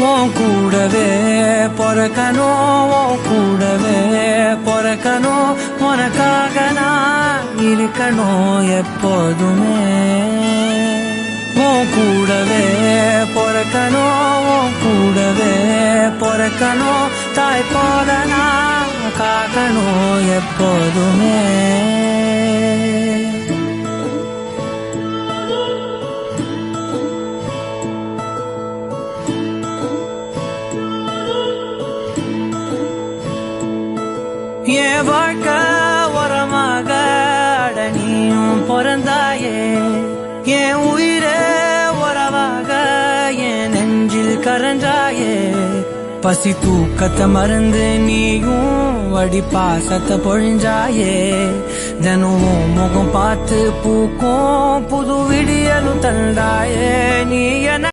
உன் கூடவே பொறக்கணும், உன் கூடவே பொறக்கணும், உனக்காக நான் இருக்கணும் எப்போதுமே. உன் கூடவே பொறக்கணும், உன் கூடவே பொறக்கணும், தாய் போல நான் காக்கணும் எப்போதுமே. என் வாழ்க்கை உரமாக அடனியும் பிறந்தாயே, என் உயிரே உறவாக என் நெஞ்சில் கரஞ்சாயே. பசி தூக்கத்தை மறந்து நீயும் அடி பாசத்தை பொழிஞ்சாயே. தினம் முகம் பார்த்து பூக்கும் புது விடியலும் தந்தாயே. நீ என